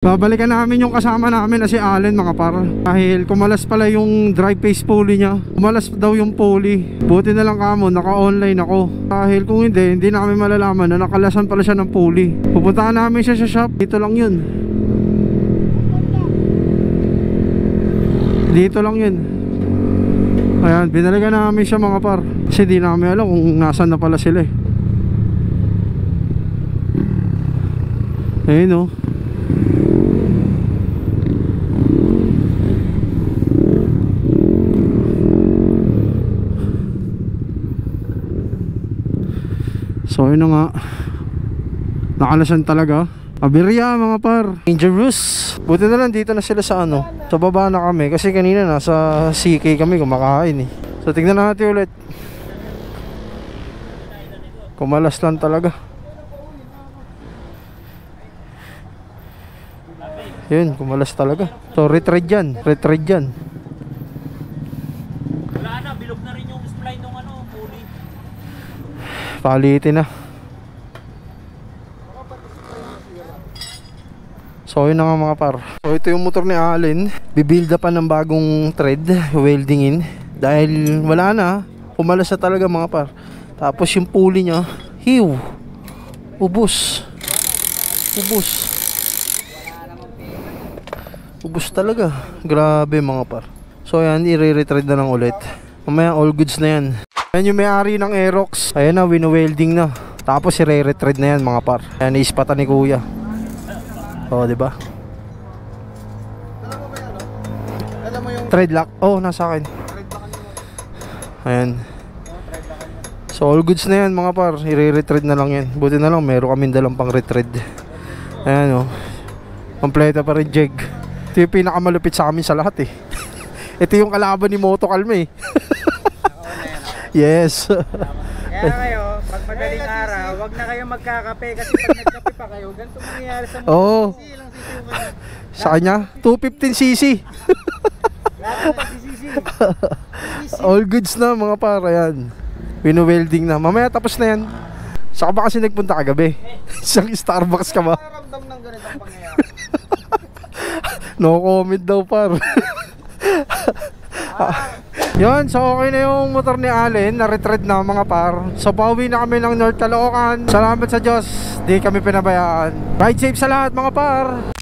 Babalikan namin yung kasama namin na si Allen mga par. Dahil kumalas pala yung drive face pulley niya. Kumalas daw yung pulley. Buti na lang kamo, naka-online ako. Dahil kung hindi namin malalaman na nakalasan pala siya ng pulley. Pupuntahan namin siya sa shop. Dito lang yun. Dito lang yun. Ayan, binalikan namin siya mga par. Kasi di namin alam kung nasan na pala sila eh. Ayun oh. So yun na nga, nakalasan talaga. Abirya mga par, dangerous. Buti na lang dito na sila sa ano, sa baba na kami. Kasi kanina nasa CK kami kumakain eh. So tignan natin ulit. Kumalas lang talaga. Yun, kumalas talaga. So retread yan, retread yan. Wala na, bilog na rin yung spline ng ano, pulley. Palitin na. So yun na nga mga par. So ito yung motor ni Allen. Bibuild pa ng bagong thread, welding in. Dahil wala na, kumalas na talaga mga par. Tapos yung pulley nya, hiw, ubos. Ubos. Ubos talaga. Grabe mga par. So yan, i-retread na lang ulit. Mamaya all goods na yan. Ayan yung may-ari ng Aerox. Ayan na, wino-welding na. Tapos i-retread na yan mga par. Ayan, iispatan ni kuya. O, diba? Alam mo yung Thread lock. Oh, nasa akin. Ayan. So all goods na yan mga par. I-retread na lang yan. Buti na lang, meron kaming dalang pang retread. Ayan o. Kompleto pa rin jeg. Ito yung pinakamalupit sa amin sa lahat eh. Ito yung kalaban ni Moto Calme eh. Yes. kaya kayo, pag madaling araw, wag na kayo magkakape kasi pag nagkape pa kayo, ganito mangyayari sa mga Oo. sisi, ilang sisi yung kanya. Sa kanya, 215cc. All goods na mga para yan. Wino-welding na. Mamaya tapos na yan. Saka ba kasi nagpunta kagabi? Isang Starbucks ka ba? Nararamdam ng ganitong pangyayari. No comment daw par. Yun, so okay na yung motor ni Allen. Na-retread na mga par. So pauwi na kami ng North Caloocan. Salamat sa Diyos, di kami pinabayaan. Ride safe sa lahat mga par.